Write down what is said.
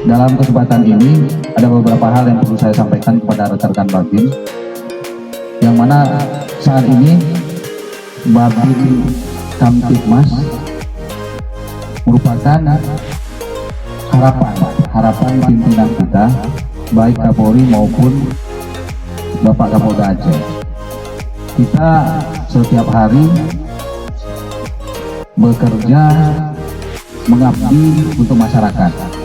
Dalam kesempatan ini ada beberapa hal yang perlu saya sampaikan kepada rekan-rekan Babin, yang mana saat ini Babin Kamtibmas merupakan harapan pimpinan kita, baik Kapolri maupun Bapak Kapolda Aceh. Kita setiap hari bekerja mengabdi untuk masyarakat.